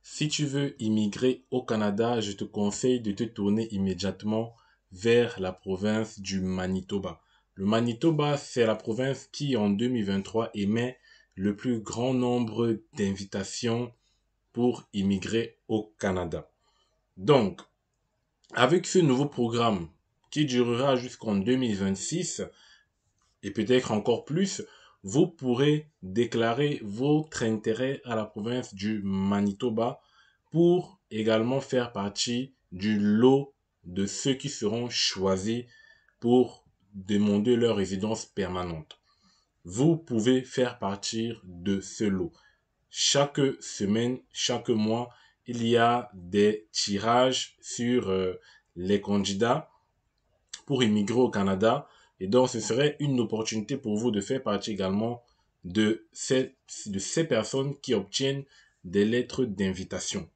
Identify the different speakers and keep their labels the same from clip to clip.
Speaker 1: Si tu veux immigrer au Canada, je te conseille de te tourner immédiatement vers la province du Manitoba. Le Manitoba, c'est la province qui, en 2023, émet le plus grand nombre d'invitations pour immigrer au Canada. Donc, avec ce nouveau programme qui durera jusqu'en 2026 et peut-être encore plus, vous pourrez déclarer votre intérêt à la province du Manitoba pour également faire partie du lot de ceux qui seront choisis pour demander leur résidence permanente. Vous pouvez faire partie de ce lot. Chaque semaine, chaque mois, il y a des tirages sur les candidats pour immigrer au Canada. Et donc, ce serait une opportunité pour vous de faire partie également de ces personnes qui obtiennent des lettres d'invitation.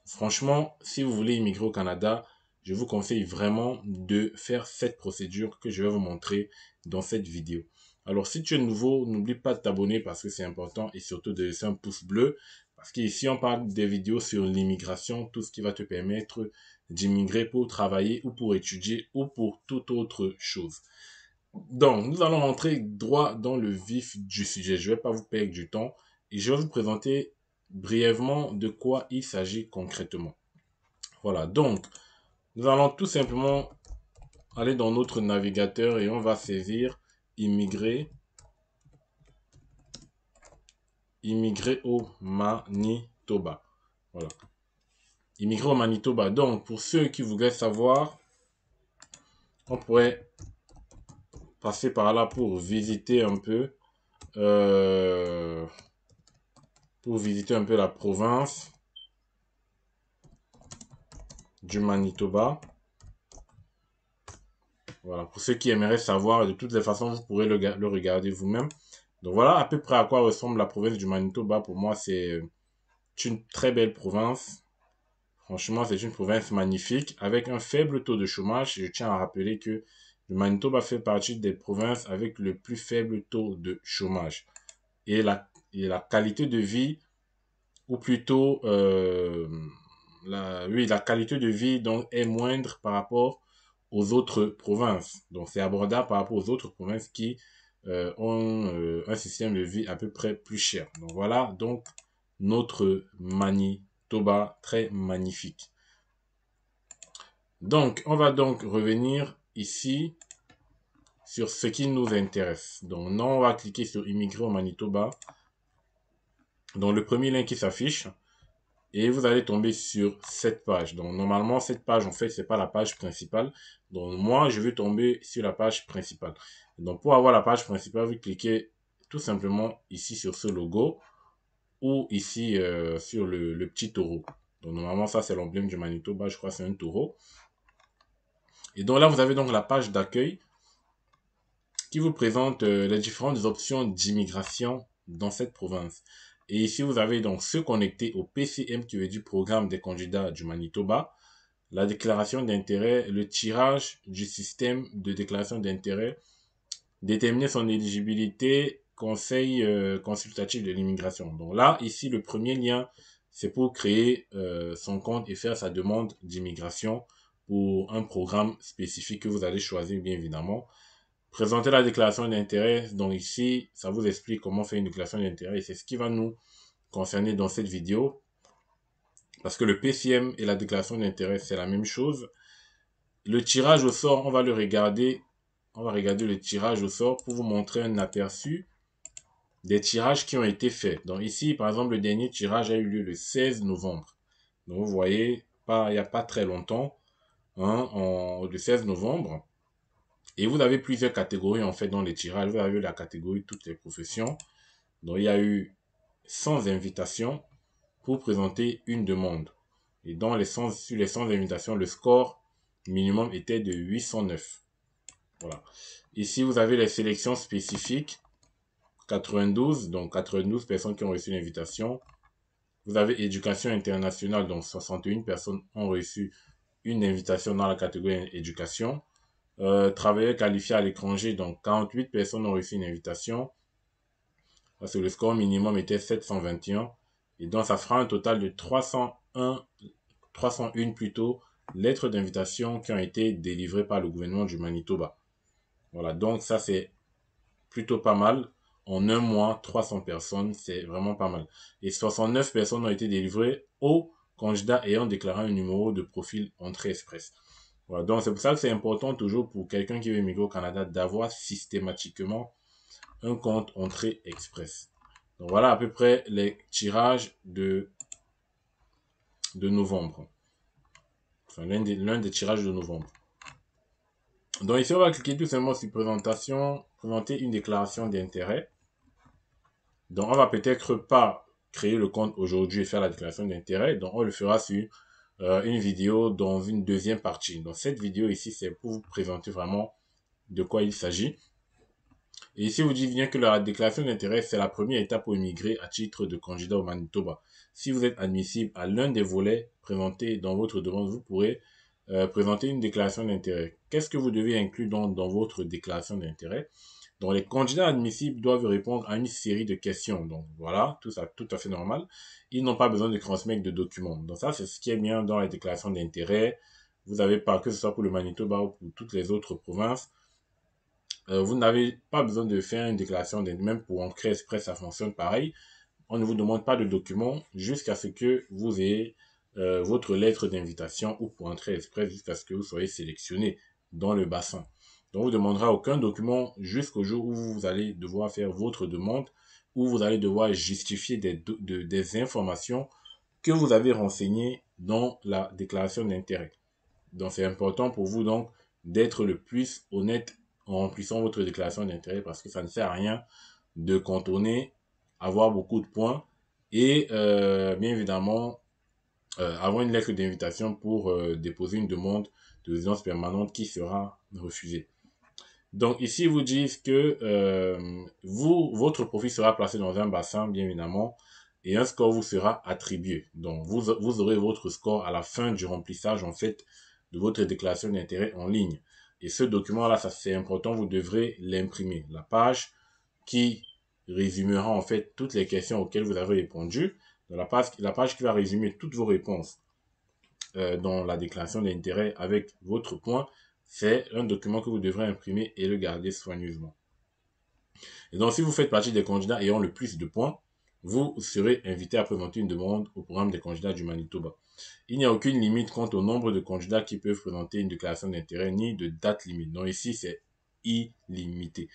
Speaker 1: Franchement, si vous voulez immigrer au Canada, je vous conseille vraiment de faire cette procédure que je vais vous montrer dans cette vidéo. Alors, si tu es nouveau, n'oublie pas de t'abonner parce que c'est important et surtout de laisser un pouce bleu parce qu'ici, on parle des vidéos sur l'immigration, tout ce qui va te permettre d'immigrer pour travailler ou pour étudier ou pour toute autre chose. Donc, nous allons rentrer droit dans le vif du sujet. Je ne vais pas vous perdre du temps et je vais vous présenter brièvement de quoi il s'agit concrètement. Voilà, donc, nous allons tout simplement aller dans notre navigateur et on va saisir immigrer au Manitoba. Voilà. Immigrer au Manitoba. Donc, pour ceux qui voudraient savoir, on pourrait passer par là pour visiter un peu la province du Manitoba. Voilà, pour ceux qui aimeraient savoir, de toutes les façons, vous pourrez le regarder vous-même. Donc voilà à peu près à quoi ressemble la province du Manitoba. Pour moi, c'est une très belle province. Franchement, c'est une province magnifique avec un faible taux de chômage. Je tiens à rappeler que le Manitoba fait partie des provinces avec le plus faible taux de chômage. Et la qualité de vie, ou plutôt la qualité de vie donc, est moindre par rapport aux autres provinces. Donc c'est abordable par rapport aux autres provinces qui ont un système de vie à peu près plus cher. Donc voilà donc notre Manitoba très magnifique. Donc on va donc revenir ici sur ce qui nous intéresse. Donc non, on va cliquer sur immigrer au Manitoba. Donc le premier lien qui s'affiche. Et vous allez tomber sur cette page. Donc, normalement, cette page, en fait, c'est pas la page principale. Donc, moi, je vais tomber sur la page principale. Donc, pour avoir la page principale, vous cliquez tout simplement ici sur ce logo ou ici sur le petit taureau. Donc, normalement, ça, c'est l'emblème du Manitoba. Je crois que c'est un taureau. Et donc, là, vous avez donc la page d'accueil qui vous présente les différentes options d'immigration dans cette province. Et ici, vous avez donc se connecter au PCM, qui veut dire Programme des candidats du Manitoba, la déclaration d'intérêt, le tirage du système de déclaration d'intérêt, déterminer son éligibilité, conseil consultatif de l'immigration. Donc là, ici, le premier lien, c'est pour créer son compte et faire sa demande d'immigration pour un programme spécifique que vous allez choisir, bien évidemment. Présenter la déclaration d'intérêt. Donc ici, ça vous explique comment faire une déclaration d'intérêt et c'est ce qui va nous concerner dans cette vidéo. Parce que le PCM et la déclaration d'intérêt, c'est la même chose. Le tirage au sort, on va le regarder. On va regarder le tirage au sort pour vous montrer un aperçu des tirages qui ont été faits. Donc ici, par exemple, le dernier tirage a eu lieu le 16 novembre. Donc vous voyez, il n'y a pas très longtemps, le 16 novembre. Et vous avez plusieurs catégories en fait dans les tirages. Vous avez la catégorie toutes les professions. Donc il y a eu 100 invitations pour présenter une demande. Et sur les 100 invitations, le score minimum était de 809. Voilà. Ici, vous avez les sélections spécifiques. 92, donc 92 personnes qui ont reçu l'invitation. Vous avez éducation internationale, donc 61 personnes ont reçu une invitation dans la catégorie éducation. Travailleurs qualifiés à l'étranger, donc 48 personnes ont reçu une invitation. Parce que le score minimum était 721. Et donc, ça fera un total de 300 301 plutôt, lettres d'invitation qui ont été délivrées par le gouvernement du Manitoba. Voilà, donc ça c'est plutôt pas mal. En un mois, 300 personnes, c'est vraiment pas mal. Et 69 personnes ont été délivrées aux candidats ayant déclaré un numéro de profil Entrée Express. Voilà, donc c'est pour ça que c'est important toujours pour quelqu'un qui veut immigrer au Canada d'avoir systématiquement un compte Entrée Express. Donc voilà à peu près les tirages de novembre. Enfin, l'un des tirages de novembre. Donc ici, on va cliquer tout simplement sur présentation, présenter une déclaration d'intérêt. Donc on va peut-être pas créer le compte aujourd'hui et faire la déclaration d'intérêt. Donc on le fera sur une vidéo dans une deuxième partie. Donc cette vidéo ici, c'est pour vous présenter vraiment de quoi il s'agit. Et ici, vous dites bien que la déclaration d'intérêt, c'est la première étape pour immigrer à titre de candidat au Manitoba. Si vous êtes admissible à l'un des volets présentés dans votre demande, vous pourrez présenter une déclaration d'intérêt. Qu'est-ce que vous devez inclure dans votre déclaration d'intérêt? Donc, les candidats admissibles doivent répondre à une série de questions. Donc, voilà, tout ça, tout à fait normal. Ils n'ont pas besoin de transmettre de documents. Donc, ça, c'est ce qui est bien dans la déclaration d'intérêt. Vous avez pas, que ce soit pour le Manitoba ou pour toutes les autres provinces, vous n'avez pas besoin de faire une déclaration d'intérêt. Même pour Entrée Express, ça fonctionne pareil. On ne vous demande pas de documents jusqu'à ce que vous ayez votre lettre d'invitation ou pour Entrée Express jusqu'à ce que vous soyez sélectionné dans le bassin. Donc, on ne vous demandera aucun document jusqu'au jour où vous allez devoir faire votre demande, où vous allez devoir justifier des informations que vous avez renseignées dans la déclaration d'intérêt. Donc, c'est important pour vous donc d'être le plus honnête en remplissant votre déclaration d'intérêt parce que ça ne sert à rien de contourner, avoir beaucoup de points et bien évidemment avoir une lettre d'invitation pour déposer une demande de résidence permanente qui sera refusée. Donc ici, ils vous disent que votre profil sera placé dans un bassin, bien évidemment, et un score vous sera attribué. Donc vous aurez votre score à la fin du remplissage, en fait, de votre déclaration d'intérêt en ligne. Et ce document-là, ça c'est important, vous devrez l'imprimer. La page qui résumera en fait toutes les questions auxquelles vous avez répondu. Dans la page qui va résumer toutes vos réponses dans la déclaration d'intérêt avec votre point, c'est un document que vous devrez imprimer et le garder soigneusement. Et donc, si vous faites partie des candidats ayant le plus de points, vous serez invité à présenter une demande au programme des candidats du Manitoba. Il n'y a aucune limite quant au nombre de candidats qui peuvent présenter une déclaration d'intérêt, ni de date limite. Donc ici, c'est illimité.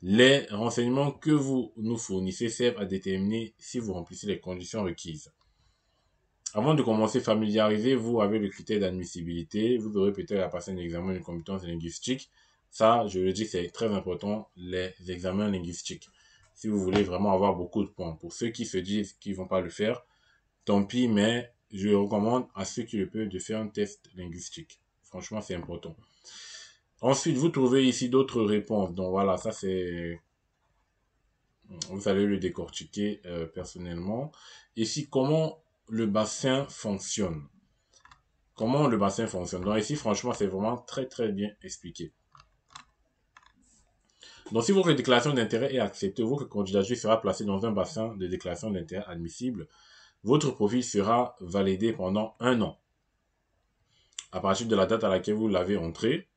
Speaker 1: Les renseignements que vous nous fournissez servent à déterminer si vous remplissez les conditions requises. Avant de commencer, familiarisez-vous avec le critère d'admissibilité. Vous aurez peut-être à passer un examen de compétences linguistiques. Ça, je le dis, c'est très important, les examens linguistiques. Si vous voulez vraiment avoir beaucoup de points. Pour ceux qui se disent qu'ils ne vont pas le faire, tant pis, mais je recommande à ceux qui le peuvent de faire un test linguistique. Franchement, c'est important. Ensuite, vous trouvez ici d'autres réponses. Donc voilà, ça c'est... Vous allez le décortiquer personnellement. Ici, comment le bassin fonctionne. Comment le bassin fonctionne. Donc ici, franchement, c'est vraiment très très bien expliqué. Donc si votre déclaration d'intérêt est acceptée, votre candidature sera placée dans un bassin de déclaration d'intérêt admissible. Votre profil sera validé pendant 1 an. À partir de la date à laquelle vous l'avez entré,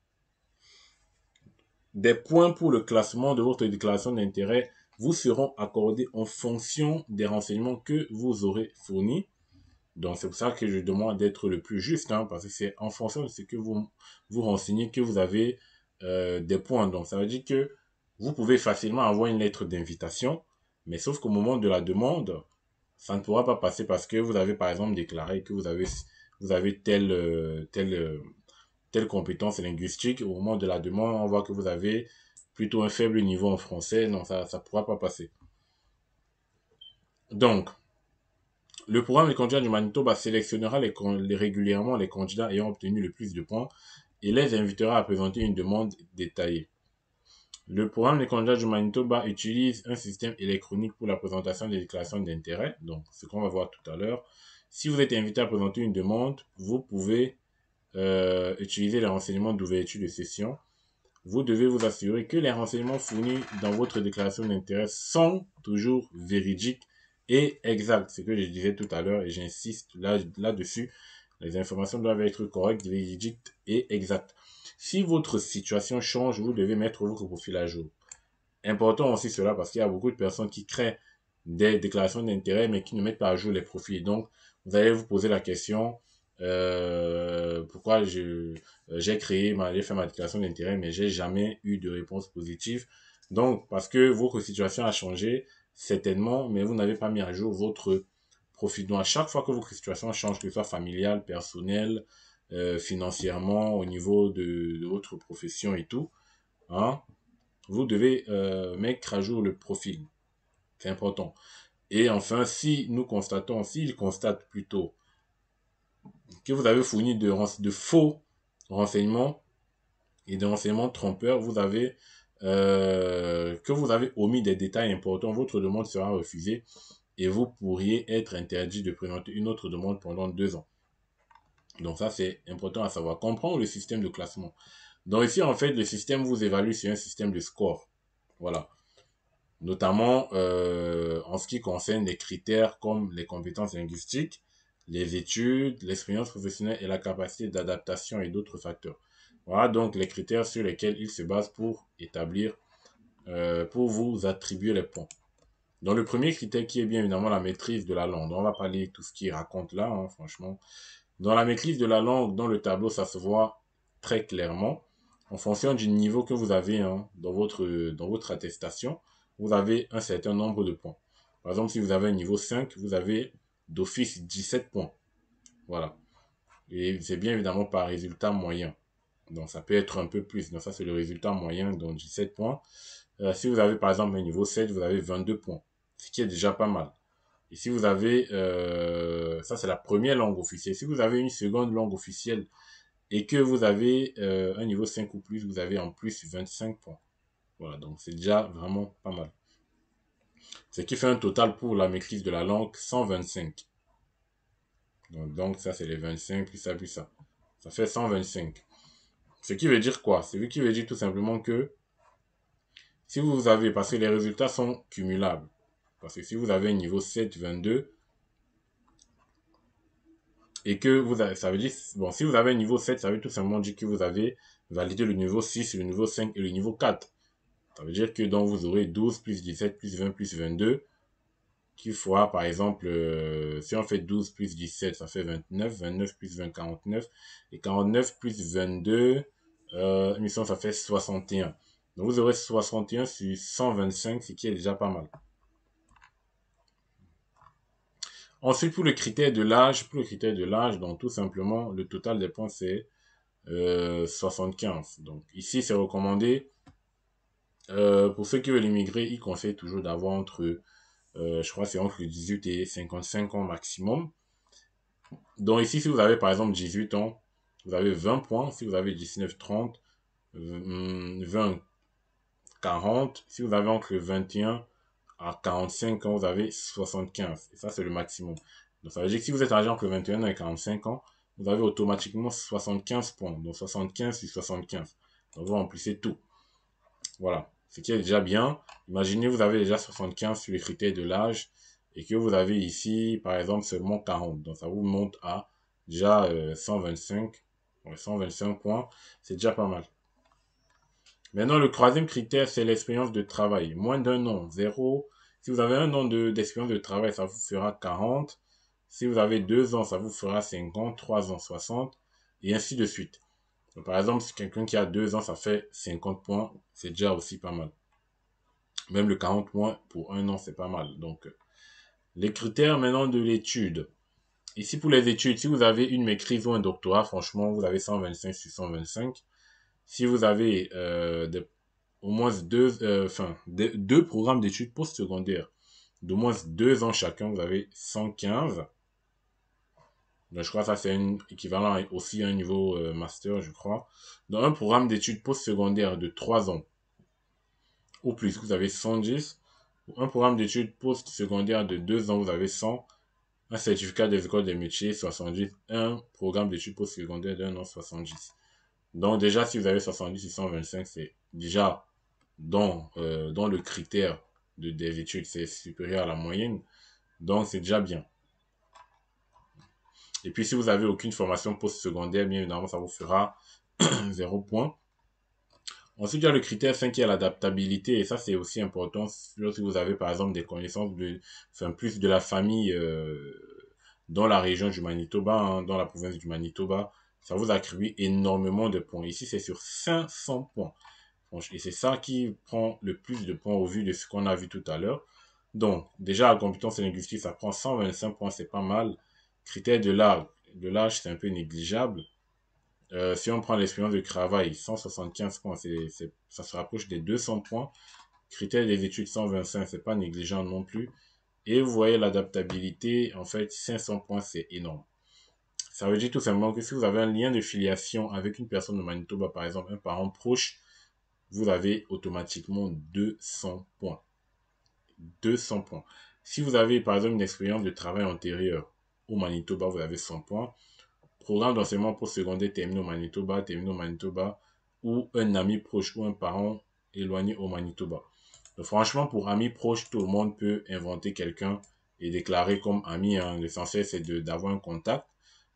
Speaker 1: des points pour le classement de votre déclaration d'intérêt vous seront accordés en fonction des renseignements que vous aurez fournis. Donc, c'est pour ça que je demande d'être le plus juste, hein, parce que c'est en fonction de ce que vous renseignez que vous avez des points. Donc, ça veut dire que vous pouvez facilement avoir une lettre d'invitation, mais sauf qu'au moment de la demande, ça ne pourra pas passer parce que vous avez, par exemple, déclaré que vous avez telle compétence linguistique. Au moment de la demande, on voit que vous avez plutôt un faible niveau en français. Non, ça ne pourra pas passer. Donc, le programme des candidats du Manitoba sélectionnera régulièrement les candidats ayant obtenu le plus de points et les invitera à présenter une demande détaillée. Le programme des candidats du Manitoba utilise un système électronique pour la présentation des déclarations d'intérêt, donc ce qu'on va voir tout à l'heure. Si vous êtes invité à présenter une demande, vous pouvez utiliser les renseignements d'ouverture de session. Vous devez vous assurer que les renseignements fournis dans votre déclaration d'intérêt sont toujours véridiques et exact. Ce que je disais tout à l'heure et j'insiste là-dessus. Les informations doivent être correctes, véridiques et exactes. Si votre situation change, vous devez mettre votre profil à jour. Important aussi cela parce qu'il y a beaucoup de personnes qui créent des déclarations d'intérêt mais qui ne mettent pas à jour les profils. Donc, vous allez vous poser la question pourquoi j'ai fait ma déclaration d'intérêt mais j'ai jamais eu de réponse positive. Donc, parce que votre situation a changé certainement, mais vous n'avez pas mis à jour votre profil. Donc, à chaque fois que votre situation change, que ce soit familiale, personnelle, financièrement, au niveau de votre profession et tout, hein, vous devez mettre à jour le profil. C'est important. Et enfin, s'il constate plutôt que vous avez fourni de faux renseignements et des renseignements trompeurs, que vous avez omis des détails importants, votre demande sera refusée et vous pourriez être interdit de présenter une autre demande pendant 2 ans. Donc ça, c'est important à savoir. Comprendre le système de classement. Donc ici, en fait, le système vous évalue sur un système de score. Voilà. Notamment en ce qui concerne les critères comme les compétences linguistiques, les études, l'expérience professionnelle et la capacité d'adaptation et d'autres facteurs. Voilà donc les critères sur lesquels il se base pour pour vous attribuer les points. Donc le premier critère qui est bien évidemment la maîtrise de la langue. On va pas lire tout ce qu'il raconte là, hein, franchement. Dans la maîtrise de la langue, dans le tableau, ça se voit très clairement. En fonction du niveau que vous avez hein, dans votre attestation, vous avez un certain nombre de points. Par exemple, si vous avez un niveau 5, vous avez d'office 17 points. Voilà. Et c'est bien évidemment par résultat moyen. Donc ça peut être un peu plus. Donc ça c'est le résultat moyen, donc 17 points. Si vous avez par exemple un niveau 7, vous avez 22 points. Ce qui est déjà pas mal. Et si vous avez, ça c'est la première langue officielle. Si vous avez une seconde langue officielle et que vous avez un niveau 5 ou plus, vous avez en plus 25 points. Voilà, donc c'est déjà vraiment pas mal. Ce qui fait un total pour la maîtrise de la langue 125. Donc ça c'est les 25 plus ça plus ça. Ça fait 125. Ce qui veut dire quoi? Ce qui veut dire tout simplement que si vous avez, parce que les résultats sont cumulables. Parce que si vous avez un niveau 7, 22, et que vous avez, ça veut dire, bon, si vous avez un niveau 7, ça veut tout simplement dire que vous avez validé le niveau 6, le niveau 5 et le niveau 4. Ça veut dire que donc vous aurez 12 plus 17 plus 20 plus 22, qui fera par exemple, si on fait 12 plus 17, ça fait 29, 29 plus 20, 49, et 49 plus 22, mission, ça fait 61. Donc vous aurez 61 sur 125, ce qui est déjà pas mal. Ensuite, pour le critère de l'âge, donc tout simplement, le total des points, c'est 75. Donc ici, c'est recommandé. Pour ceux qui veulent immigrer, ils conseillent toujours d'avoir je crois, c'est entre 18 et 55 ans maximum. Donc ici, si vous avez par exemple 18 ans, vous avez 20 points. Si vous avez 19, 30, 20, 40. Si vous avez entre 21 à 45 ans, vous avez 75. Et ça, c'est le maximum. Donc ça veut dire que si vous êtes âgé entre 21 et 45 ans, vous avez automatiquement 75 points. Donc 75 sur 75. Donc vous remplissez tout. Voilà. Ce qui est déjà bien. Imaginez, vous avez déjà 75 sur les critères de l'âge et que vous avez ici, par exemple, seulement 40. Donc ça vous monte à déjà 125. Ouais, 125 points. C'est déjà pas mal. Maintenant, le troisième critère, c'est l'expérience de travail. Moins d'un an, 0. Si vous avez un an d'expérience de travail, ça vous fera 40. Si vous avez 2 ans, ça vous fera 50. 3 ans, 60. Et ainsi de suite. Donc, par exemple, si quelqu'un qui a 2 ans, ça fait 50 points, c'est déjà aussi pas mal. Même le 40 points pour un an, c'est pas mal. Donc, les critères maintenant de l'étude. Ici, pour les études, si vous avez une maîtrise ou un doctorat, franchement, vous avez 125 sur 125. Si vous avez au moins deux programmes d'études postsecondaires d'au moins 2 ans chacun, vous avez 115. Donc, je crois que ça, c'est un équivalent aussi à un niveau master, je crois. Dans un programme d'études postsecondaires de 3 ans ou plus, vous avez 110. Un programme d'études postsecondaires de 2 ans, vous avez 100. Un certificat des écoles des métiers, 70. Un programme d'études postsecondaires d'un an, 70. Donc déjà, si vous avez 70 et 125, c'est déjà dans le critère des études, c'est supérieur à la moyenne. Donc, c'est déjà bien. Et puis, si vous avez aucune formation post-secondaire, bien évidemment, ça vous fera 0 points. Ensuite, il y a le critère 5 qui est l'adaptabilité. Et ça, c'est aussi important lorsque vous avez, par exemple, des connaissances plus de la famille dans la région du Manitoba, hein, dans la province du Manitoba. Ça vous attribue énormément de points. Ici, c'est sur 500 points. Et c'est ça qui prend le plus de points au vu de ce qu'on a vu tout à l'heure. Donc, déjà, la compétence linguistique, ça prend 125 points, c'est pas mal. Critère de l'âge, c'est un peu négligeable. Si on prend l'expérience de travail, 175 points, ça se rapproche des 200 points. Critère des études, 125, c'est pas négligeant non plus. Et vous voyez l'adaptabilité, en fait, 500 points, c'est énorme. Ça veut dire tout simplement que si vous avez un lien de filiation avec une personne de Manitoba, par exemple, un parent proche, vous avez automatiquement 200 points. 200 points. Si vous avez, par exemple, une expérience de travail antérieure au Manitoba, vous avez 100 points. Programme d'enseignement postsecondaire terminé au Manitoba, ou un ami proche ou un parent éloigné au Manitoba. Donc, franchement, pour amis proches, tout le monde peut inventer quelqu'un et déclarer comme ami. Hein. L'essentiel, c'est d'avoir un contact.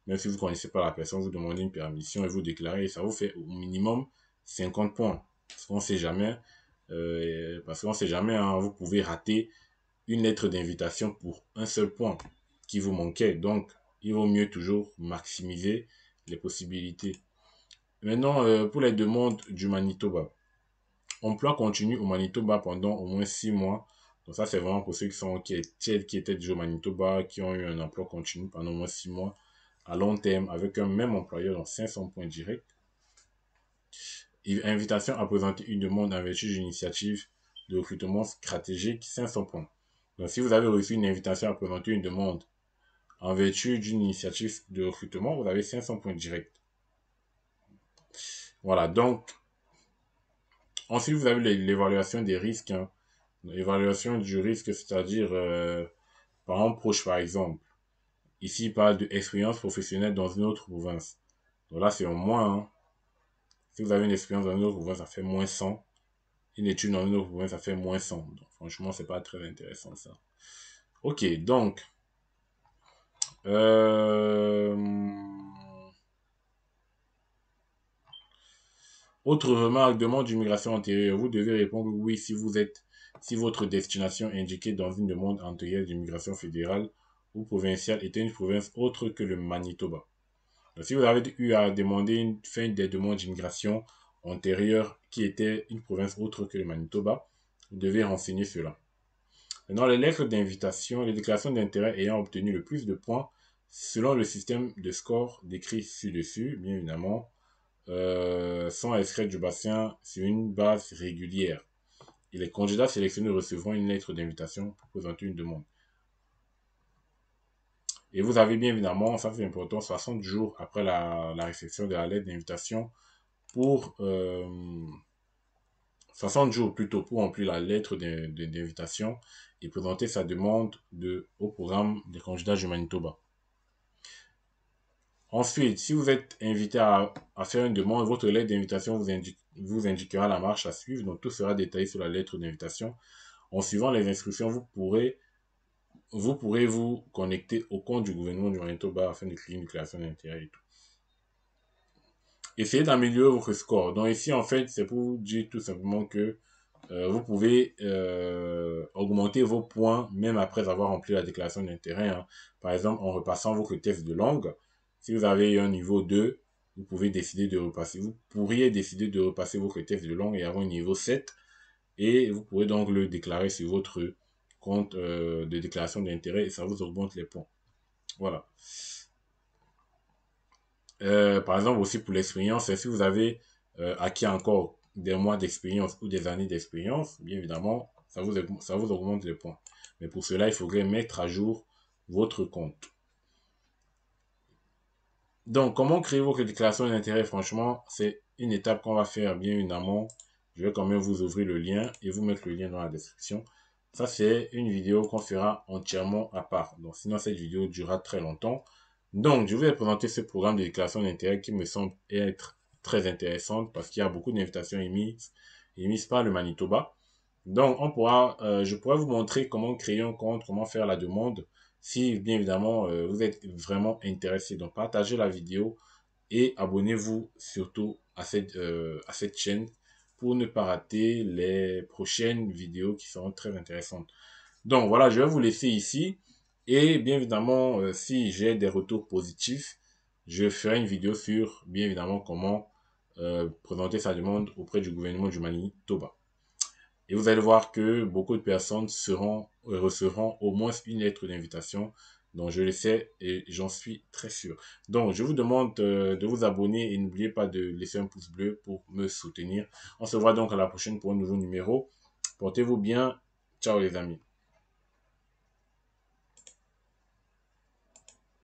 Speaker 1: Même si vous ne connaissez pas la personne, vous demandez une permission et vous déclarez. Et ça vous fait au minimum 50 points. Parce qu'on ne sait jamais. Hein, vous pouvez rater une lettre d'invitation pour un seul point qui vous manquait. Donc, il vaut mieux toujours maximiser les possibilités. Maintenant, pour les demandes du Manitoba. Emploi continu au Manitoba pendant au moins 6 mois. Donc ça, c'est vraiment pour ceux qui étaient déjà au Manitoba, qui ont eu un emploi continu pendant au moins 6 mois à long terme avec un même employeur, dans 500 points directs. Invitation à présenter une demande en vertu d'une initiative de recrutement stratégique, 500 points. Donc si vous avez reçu une invitation à présenter une demande en vertu d'une initiative de recrutement, vous avez 500 points directs. Voilà, donc, ensuite, vous avez l'évaluation des risques. Hein. L'évaluation du risque, c'est-à-dire parent proche, par exemple. Ici, il parle d'expérience professionnelle dans une autre province. Donc là, c'est en moins. Hein. Si vous avez une expérience dans une autre province, ça fait moins 100. Une étude dans une autre province, ça fait moins 100. Donc, franchement, c'est pas très intéressant, ça. Ok, donc, autre remarque, demande d'immigration antérieure. Vous devez répondre oui si votre destination indiquée dans une demande antérieure d'immigration fédérale ou provinciale était une province autre que le Manitoba. Donc, si vous avez eu à demander une fin des demandes d'immigration antérieure qui était une province autre que le Manitoba, vous devez renseigner cela. Maintenant, les lettres d'invitation, les déclarations d'intérêt ayant obtenu le plus de points selon le système de score décrit ci-dessus, bien évidemment, sont extraits du bassin sur une base régulière. Et les candidats sélectionnés recevront une lettre d'invitation pour présenter une demande. Et vous avez bien évidemment, ça c'est important, 60 jours après la réception de la lettre d'invitation pour 60 jours plutôt pour remplir la lettre d'invitation et présenter sa demande au programme des candidats du Manitoba. Ensuite, si vous êtes invité à faire une demande, votre lettre d'invitation vous indiquera la marche à suivre. Donc, tout sera détaillé sur la lettre d'invitation. En suivant les instructions, vous pourrez vous connecter au compte du gouvernement du Manitoba afin de créer une déclaration d'intérêt et tout. Essayez d'améliorer votre score. Donc, ici, en fait, c'est pour vous dire tout simplement que vous pouvez augmenter vos points même après avoir rempli la déclaration d'intérêt. Hein. Par exemple, en repassant votre test de langue, si vous avez un niveau 2, vous pouvez décider de repasser. Vous pourriez décider de repasser votre test de langue et avoir un niveau 7 et vous pourrez donc le déclarer sur votre compte de déclaration d'intérêt et ça vous augmente les points. Voilà. Par exemple aussi pour l'expérience, si vous avez acquis encore des mois d'expérience ou des années d'expérience, bien évidemment, ça vous augmente les points. Mais pour cela, il faudrait mettre à jour votre compte. Donc, comment créer votre déclaration d'intérêt? Franchement, c'est une étape qu'on va faire bien évidemment. Je vais quand même vous ouvrir le lien et vous mettre le lien dans la description. Ça, c'est une vidéo qu'on fera entièrement à part. Donc, sinon, cette vidéo durera très longtemps. Donc, je vais présenter ce programme de déclaration d'intérêt qui me semble être très intéressant parce qu'il y a beaucoup d'invitations émises par le Manitoba. Donc, je pourrais vous montrer comment créer un compte, comment faire la demande. si bien évidemment vous êtes vraiment intéressé. Donc partagez la vidéo et abonnez-vous surtout à cette chaîne pour ne pas rater les prochaines vidéos qui seront très intéressantes. Donc voilà, je vais vous laisser ici. Et bien évidemment, si j'ai des retours positifs, je ferai une vidéo sur, bien évidemment, comment présenter sa demande auprès du gouvernement du Manitoba. Et vous allez voir que beaucoup de personnes recevront au moins une lettre d'invitation. Donc je le sais et j'en suis très sûr. Donc je vous demande de vous abonner et n'oubliez pas de laisser un pouce bleu pour me soutenir. On se voit donc à la prochaine pour un nouveau numéro. Portez-vous bien. Ciao les amis.